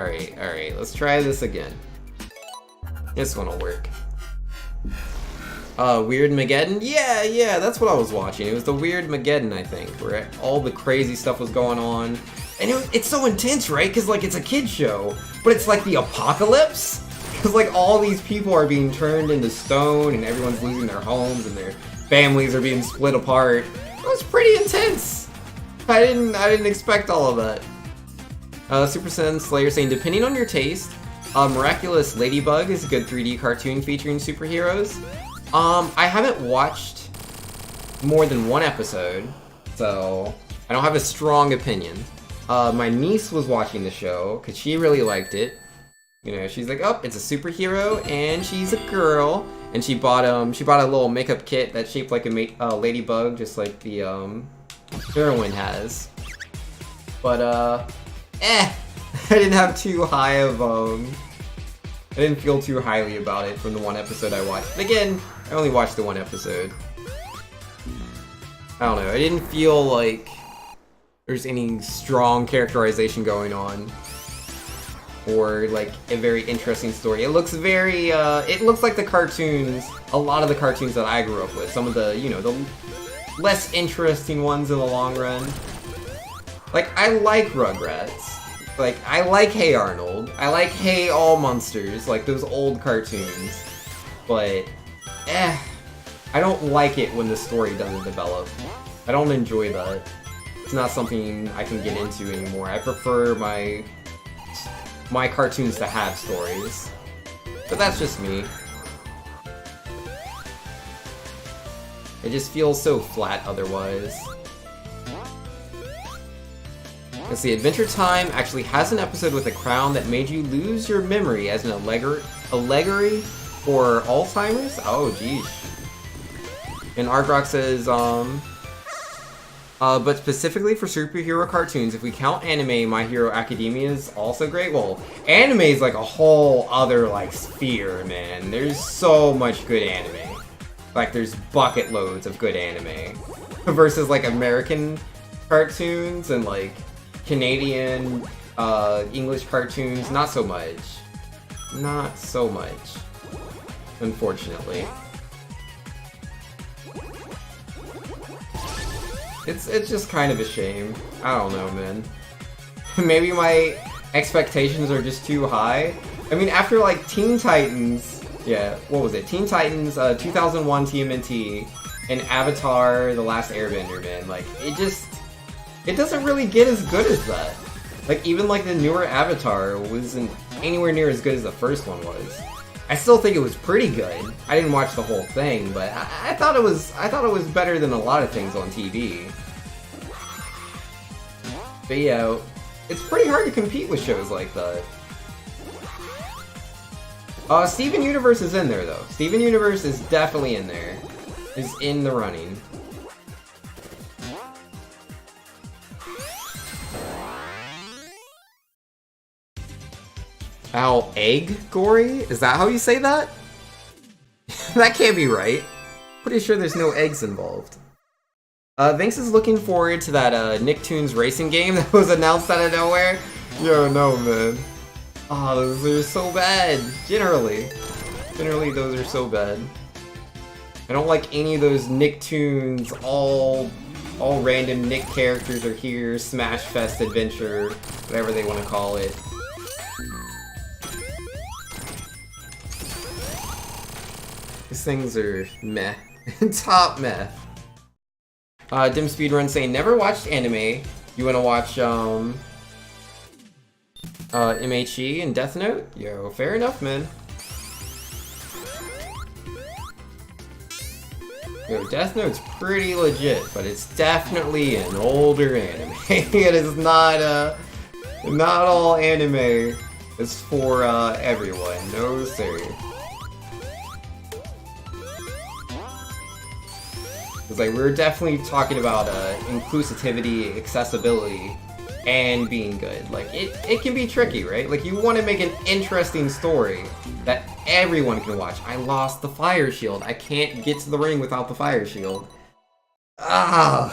Alright, let's try this again. This one will work. Weird Mageddon? Yeah, that's what I was watching. It was the Weird Mageddon, I think, where all the crazy stuff was going on. And it's so intense, right? Because, like, it's a kid's show, but it's like the apocalypse? Because, like, all these people are being turned into stone, and everyone's losing their homes, and their families are being split apart. It was pretty intense. I didn't expect all of that. Super Saiyan Slayer saying, depending on your taste, Miraculous Ladybug is a good 3D cartoon featuring superheroes. I haven't watched more than one episode, so I don't have a strong opinion. My niece was watching the show, because she really liked it. You know, she's like, oh, it's a superhero, and she's a girl. And she bought a little makeup kit that's shaped like a ladybug, just like the heroine has. But I didn't have too high of I didn't feel too highly about it from the one episode I watched. But again, I only watched the one episode. I don't know, I didn't feel like there's any strong characterization going on. Or like a very interesting story. It looks very, it looks like the cartoons, a lot of the cartoons that I grew up with. Some of the, you know, the less interesting ones in the long run. Like, I like Rugrats. Like, I like Hey Arnold. I like Hey All Monsters, like those old cartoons. But, I don't like it when the story doesn't develop. I don't enjoy that. It's not something I can get into anymore. I prefer my cartoons to have stories. But that's just me. It just feels so flat otherwise. Let's see, Adventure Time actually has an episode with a crown that made you lose your memory as an allegory for Alzheimer's? Oh, geez. And Argrok says, but specifically for superhero cartoons, if we count anime, My Hero Academia is also great. Well, anime is like a whole other, like, sphere, man. There's so much good anime. Like, there's bucket loads of good anime. Versus, like, American cartoons and, like, Canadian, English cartoons, not so much. Not so much. Unfortunately. It's just kind of a shame. I don't know, man. Maybe my expectations are just too high. I mean, after like Teen Titans, yeah, what was it? Teen Titans, 2001 TMNT, and Avatar: The Last Airbender, man. Like, it doesn't really get as good as that. Like, even like the newer Avatar wasn't anywhere near as good as the first one was. I still think it was pretty good. I didn't watch the whole thing, but I thought it was better than a lot of things on TV. But yeah, it's pretty hard to compete with shows like that. Steven Universe is in there though. Steven Universe is definitely in there. Is in the running. Ow, egg gory? Is that how you say that? That can't be right. Pretty sure there's no eggs involved. Vinx is looking forward to that Nicktoons racing game that was announced out of nowhere. Yo, no, man. Oh, those are so bad. Generally, those are so bad. I don't like any of those Nicktoons, all random Nick characters are here, Smash Fest adventure, whatever they want to call it. These things are meh. Top meh. Dim Speedrun saying, never watched anime. You wanna watch, MHE and Death Note? Yo, fair enough, man. Yo, Death Note's pretty legit, but it's definitely an older anime. It is not all anime is for, everyone. No, sir. It's like, we're definitely talking about inclusivity, accessibility, and being good. Like, it can be tricky, right? Like, you want to make an interesting story that everyone can watch. I lost the fire shield. I can't get to the ring without the fire shield. I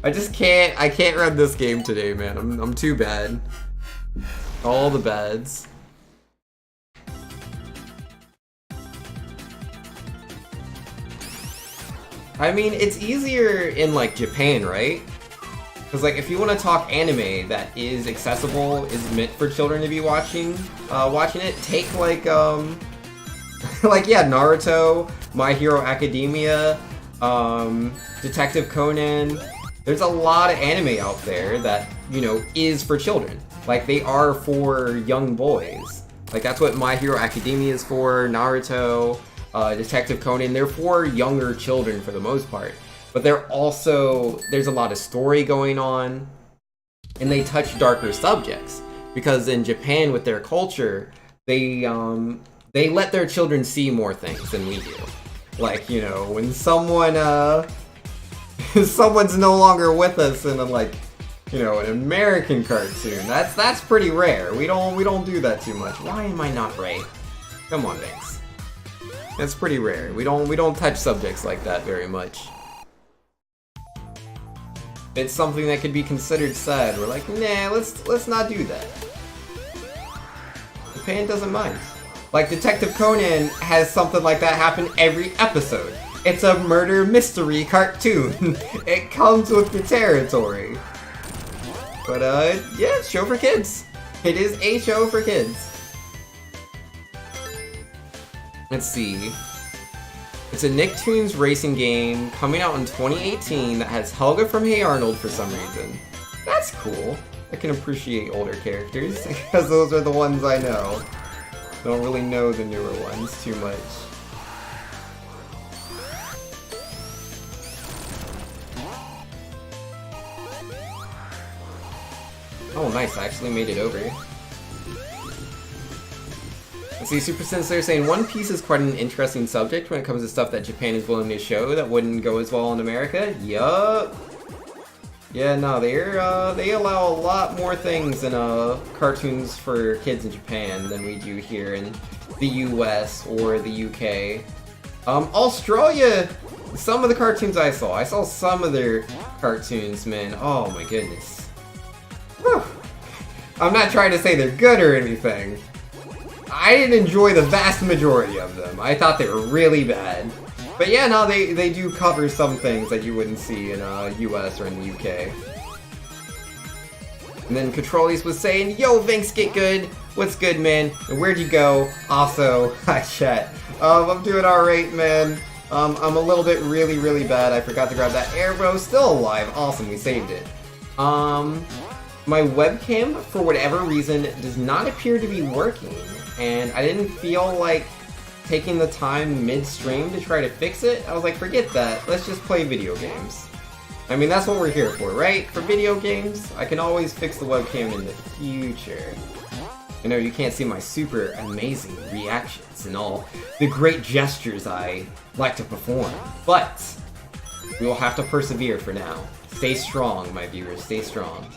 just can't. I can't run this game today, man. I'm too bad. All the beds. I mean, it's easier in, like, Japan, right? Because, like, if you want to talk anime that is accessible, is meant for children to be watching it, take, like, like, yeah, Naruto, My Hero Academia, Detective Conan. There's a lot of anime out there that, you know, is for children. Like, they are for young boys. Like, that's what My Hero Academia is for, Naruto, Detective Conan. They're for younger children for the most part. But they're also, there's a lot of story going on, and they touch darker subjects. Because in Japan, with their culture, they let their children see more things than we do. Like, you know, when someone, someone's no longer with us in a, like, you know, an American cartoon, that's pretty rare. We don't do that too much. Why am I not right? Come on, Banks. That's pretty rare. We don't touch subjects like that very much. It's something that could be considered sad. We're like, nah, let's not do that. Japan doesn't mind. Like, Detective Conan has something like that happen every episode. It's a murder mystery cartoon. It comes with the territory. But, yeah, it's a show for kids. It is a show for kids. Let's see. It's a Nicktoons racing game coming out in 2018 that has Helga from Hey Arnold for some reason. That's cool. I can appreciate older characters because those are the ones I know. Don't really know the newer ones too much. Oh, nice. I actually made it over. Let's see, Super Sensei saying One Piece is quite an interesting subject when it comes to stuff that Japan is willing to show that wouldn't go as well in America. Yup. Yeah, no, they allow a lot more things in cartoons for kids in Japan than we do here in the US or the UK. Australia, some of the cartoons I saw some of their cartoons, man. Oh my goodness. Whew. I'm not trying to say they're good or anything. I didn't enjoy the vast majority of them. I thought they were really bad. But yeah, no, they do cover some things that you wouldn't see in US or in the UK. And then Controlis was saying, yo, Vinks, get good. What's good, man? And where'd you go? Also, hi, chat. I'm doing alright, man. I'm a little bit really bad. I forgot to grab that arrow. Still alive. Awesome, we saved it. My webcam, for whatever reason, does not appear to be working. And I didn't feel like taking the time mid-stream to try to fix it. I was like, forget that. Let's just play video games. I mean, that's what we're here for, right? For video games, I can always fix the webcam in the future. I know you can't see my super amazing reactions and all the great gestures I like to perform, but we will have to persevere for now. Stay strong, my viewers. Stay strong.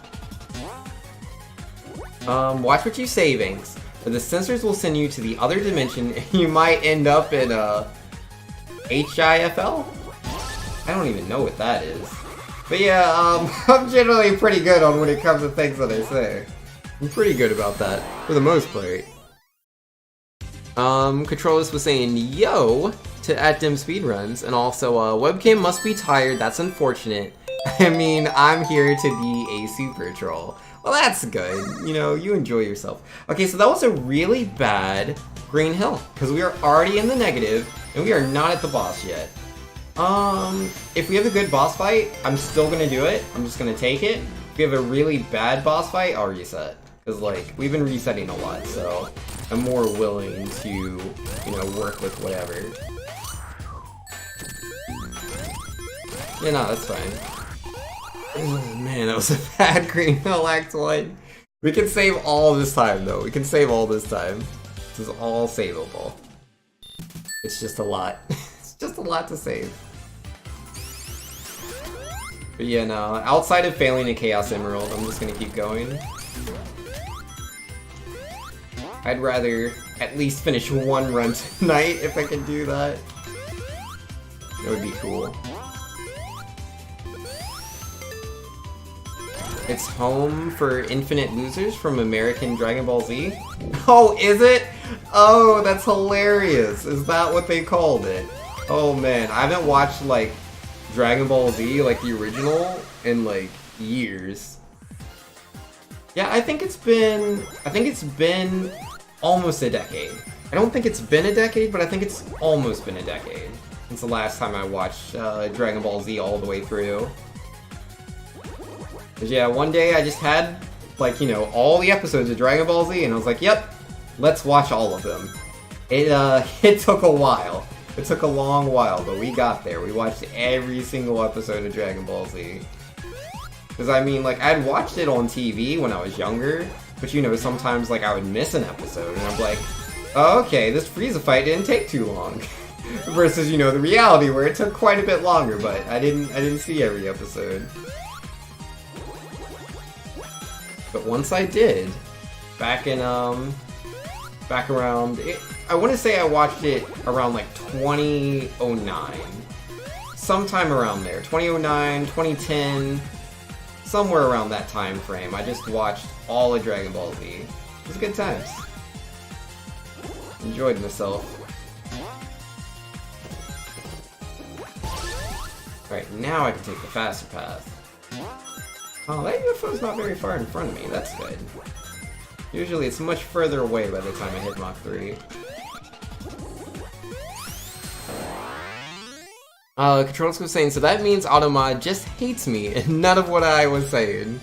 Watch what you say, Vinks. Or the sensors will send you to the other dimension and you might end up in HIFL? I don't even know what that is. But yeah, I'm generally pretty good on when it comes to things that I say. I'm pretty good about that, for the most part. Controllers was saying yo to @dim speedruns, and also webcam must be tired, that's unfortunate. I mean, I'm here to be a super troll. Well, that's good. You know, you enjoy yourself. Okay, so that was a really bad Green Hill, because we are already in the negative, and we are not at the boss yet. If we have a good boss fight, I'm still gonna do it. I'm just gonna take it. If we have a really bad boss fight, I'll reset. Because, like, we've been resetting a lot, so I'm more willing to, you know, work with whatever. Yeah, no, that's fine. Oh man, that was a bad Green Hill Act 1. We can save all this time though. We can save all this time. This is all savable. It's just a lot. It's just a lot to save. But yeah, no, outside of failing a Chaos Emerald, I'm just gonna keep going. I'd rather at least finish one run tonight if I can do that. That would be cool. It's home for infinite losers from American Dragon Ball Z. Oh, is it? Oh, that's hilarious. Is that what they called it? Oh man, I haven't watched like Dragon Ball Z, like the original, in like years. Yeah, I think it's been almost a decade. I don't think it's been a decade, but I think it's almost been a decade since the last time I watched Dragon Ball Z all the way through. 'Cause yeah, one day I just had, like, you know, all the episodes of Dragon Ball Z, and I was like, yep, let's watch all of them. It took a while. It took a long while, but we got there. We watched every single episode of Dragon Ball Z. Because, I mean, like, I'd watched it on TV when I was younger, but, you know, sometimes, like, I would miss an episode, and I'm like, oh, okay, this Frieza fight didn't take too long. Versus, you know, the reality where it took quite a bit longer, but I didn't see every episode. But once I did, back around, I want to say I watched it around, like, 2009. Sometime around there. 2009, 2010... somewhere around that time frame. I just watched all of Dragon Ball Z. It was good times. Enjoyed myself. Alright, now I can take the faster path. Oh, that UFO's not very far in front of me. That's good. Usually it's much further away by the time I hit Mach 3. Controller's was saying, so that means Automod just hates me and none of what I was saying.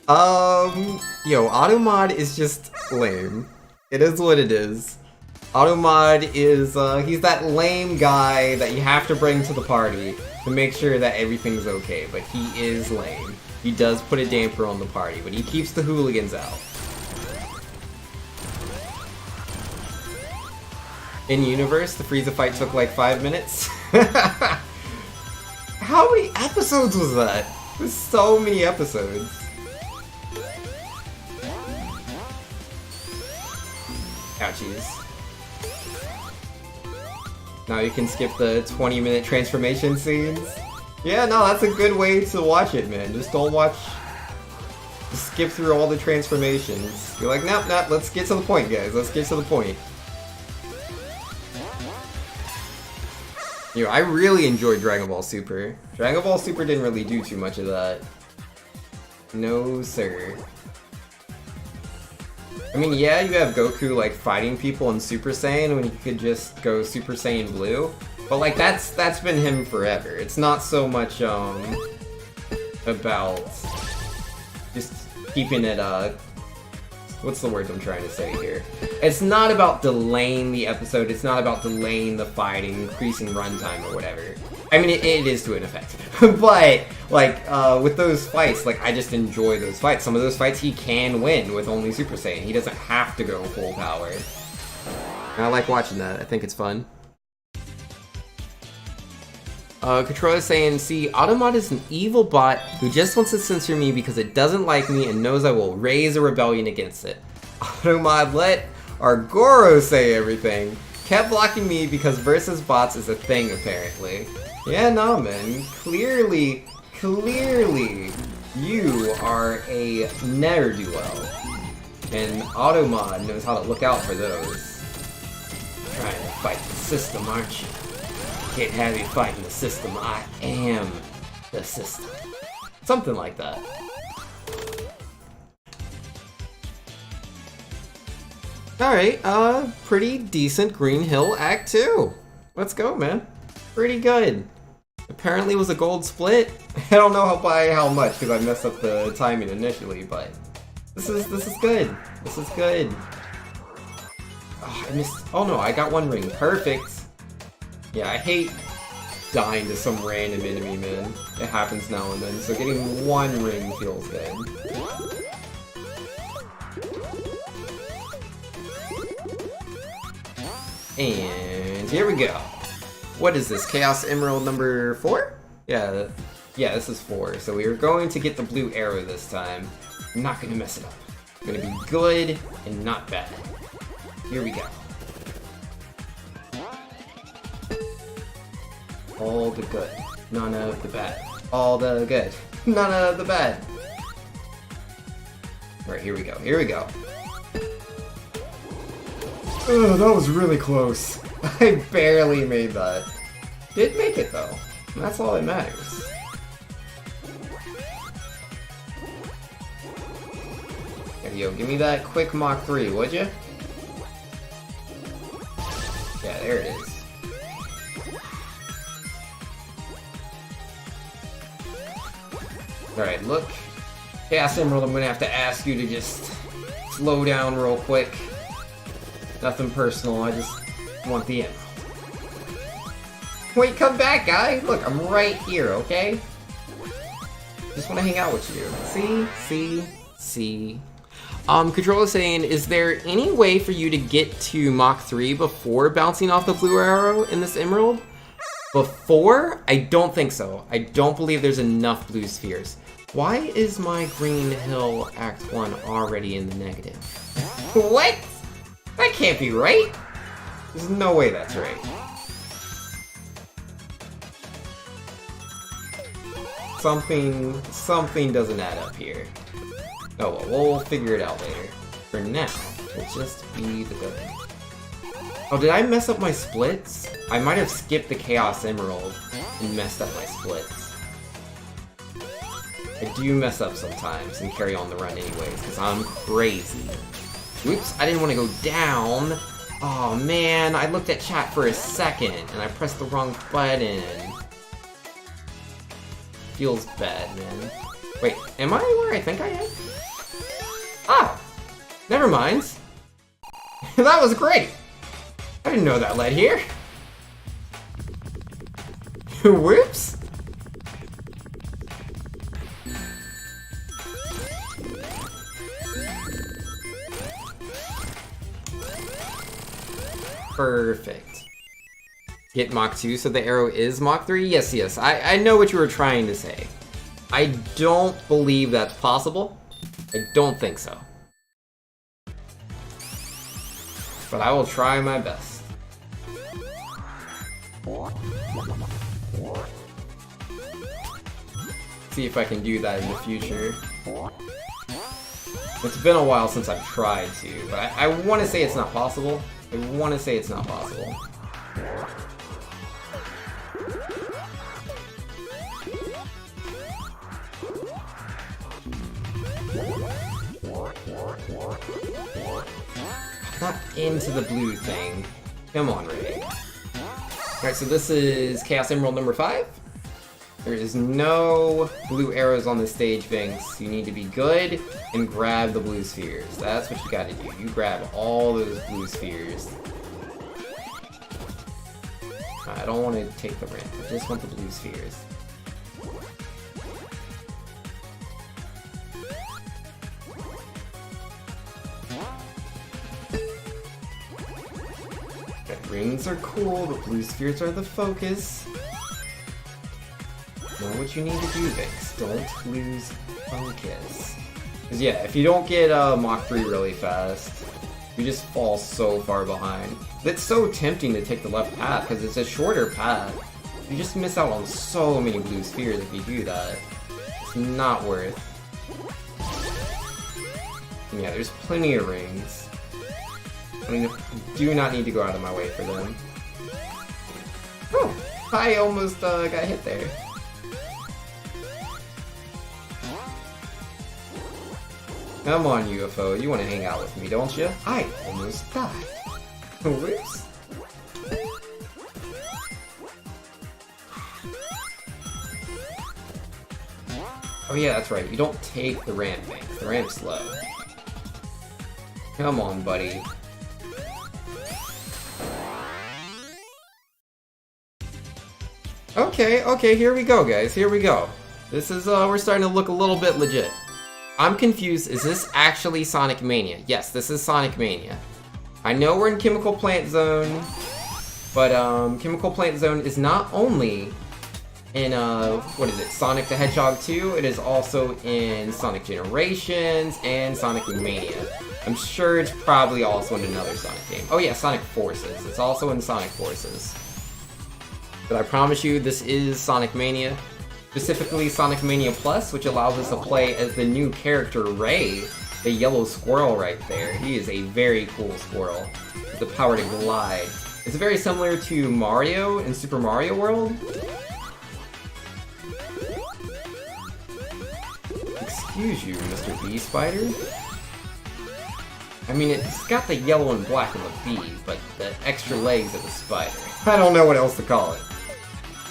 Yo, Automod is just lame. It is what it is. Automod is, he's that lame guy that you have to bring to the party to make sure that everything's okay, but he is lame. He does put a damper on the party, but he keeps the hooligans out. In universe, the Frieza fight took like 5 minutes. How many episodes was that? There's so many episodes. Ouchies. Now you can skip the 20-minute transformation scenes. Yeah, no, that's a good way to watch it, man. Just don't watch... Just skip through all the transformations. You're like, nope, let's get to the point, guys. Let's get to the point. You know, I really enjoyed Dragon Ball Super. Dragon Ball Super didn't really do too much of that. No, sir. I mean, yeah, you have Goku, like, fighting people in Super Saiyan when he could just go Super Saiyan Blue. But, like, that's been him forever. It's not so much, about just keeping it, what's the word I'm trying to say here? It's not about delaying the episode, it's not about delaying the fighting, increasing runtime or whatever. I mean, it is to an effect. But, like, with those fights, like, I just enjoy those fights. Some of those fights he can win with only Super Saiyan. He doesn't have to go full power. And I like watching that. I think it's fun. Controller's saying, see, Automod is an evil bot who just wants to censor me because it doesn't like me and knows I will raise a rebellion against it. Automod let our Goro say everything. Kept blocking me because versus bots is a thing, apparently. Yeah, no, man. Clearly, you are a ne'er-do-well. And Automod knows how to look out for those. Trying to fight the system, aren't you? Can't have you fighting the system. I am the system. Something like that. Alright, pretty decent Green Hill Act 2. Let's go, man. Pretty good. Apparently it was a gold split. I don't know by how much because I messed up the timing initially, but this is good. This is good. Oh, I missed. Oh no, I got one ring. Perfect. Yeah, I hate dying to some random enemy, man. It happens now and then, so getting one ring feels good. And here we go. What is this? Chaos Emerald number 4? Yeah, this is 4. So we are going to get the blue arrow this time. I'm not going to mess it up. It's going to be good and not bad. Here we go. All the good, none of the bad. All the good, none of the bad. Alright, here we go. Here we go. Ugh, that was really close. I barely made that. Did make it though. And that's all that matters. Yo, give me that quick Mach 3, would ya? Yeah, there it is. Alright, look. Chaos Emerald, I'm gonna have to ask you to just slow down real quick. Nothing personal, I just want the emerald. Wait, come back, guy! Look, I'm right here, okay? Just wanna hang out with you. See? Controller's saying, is there any way for you to get to Mach 3 before bouncing off the blue arrow in this emerald? Before? I don't think so. I don't believe there's enough blue spheres. Why is my Green Hill Act 1 already in the negative? What? That can't be right. There's no way that's right. Something doesn't add up here. Oh well, we'll figure it out later. For now, we'll just be the good. Oh, did I mess up my splits? I might have skipped the Chaos Emerald and messed up my splits. I do mess up sometimes and carry on the run anyways, because I'm crazy. Whoops, I didn't want to go down. Oh man, I looked at chat for a second and I pressed the wrong button. Feels bad, man. Wait, am I where I think I am? Ah! Never mind. That was great! I didn't know that led here. Whoops! Perfect. Get Mach 2 so the arrow is Mach 3? Yes. I know what you were trying to say. I don't believe that's possible. I don't think so. But I will try my best. See if I can do that in the future. It's been a while since I've tried to, but I want to say it's not possible. I want to say it's not possible. Not into the blue thing. Come on, Ray. Alright, so this is Chaos Emerald number 5. There is no blue arrows on the stage, Vinx. You need to be good and grab the blue spheres. That's what you gotta do. You grab all those blue spheres. I don't want to take the ramp. I just want the blue spheres. Okay, rings are cool, but blue spheres are the focus. Know what you need to do, Vix. Don't lose focus. Because yeah, if you don't get Mach 3 really fast, you just fall so far behind. It's so tempting to take the left path because it's a shorter path. You just miss out on so many blue spheres if you do that. It's not worth. And yeah, there's plenty of rings. I mean, you do not need to go out of my way for them. Oh, I almost got hit there. Come on, UFO, you want to hang out with me, don't you? I almost died. Whoops. Oh yeah, that's right, you don't take the ramp, Bank. The ramp's slow. Come on, buddy. Okay, here we go, guys, here we go. This is, we're starting to look a little bit legit. I'm confused, is this actually Sonic Mania? Yes, this is Sonic Mania. I know we're in Chemical Plant Zone, but Chemical Plant Zone is not only in, what is it, Sonic the Hedgehog 2, it is also in Sonic Generations and Sonic Mania. I'm sure it's probably also in another Sonic game. Oh yeah, Sonic Forces. It's also in Sonic Forces. But I promise you, this is Sonic Mania. Specifically Sonic Mania Plus, which allows us to play as the new character Ray a yellow squirrel right there. He is a very cool squirrel. With the power to glide. It's very similar to Mario in Super Mario World. Excuse you, Mr. Bee Spider. I mean, it's got the yellow and black of a bee, but the extra legs of a spider. I don't know what else to call it.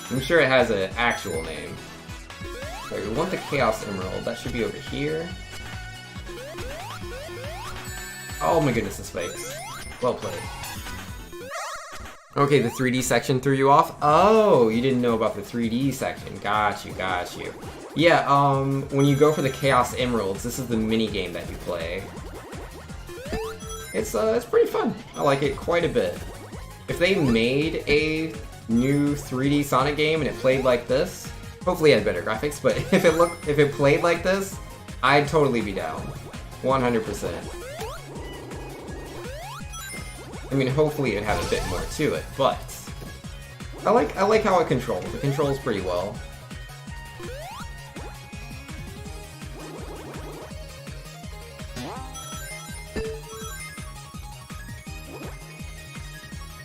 I'm sure it has an actual name. Right, we want the Chaos Emerald. That should be over here. Oh my goodness, this face. Well played. Okay, the 3D section threw you off? Oh, you didn't know about the 3D section. Got you, got you. Yeah, when you go for the Chaos Emeralds, this is the mini game that you play. It's pretty fun. I like it quite a bit. If they made a new 3D Sonic game and it played like this, hopefully it had better graphics, but if it played like this, I'd totally be down. 100%. I mean, hopefully it'd have a bit more to it, but I like how it controls. It controls pretty well.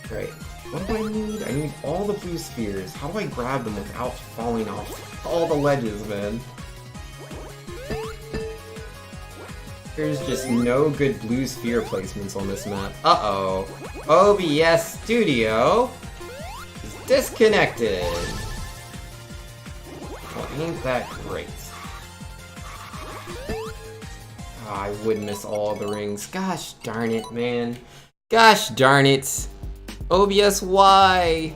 Right. What do I need? I need all the blue spheres. How do I grab them without falling off all the ledges, man? There's just no good blue sphere placements on this map. Uh-oh. OBS Studio is disconnected. Well, ain't that great. Oh, I would miss all the rings. Gosh darn it, man. Gosh darn it. OBS, why?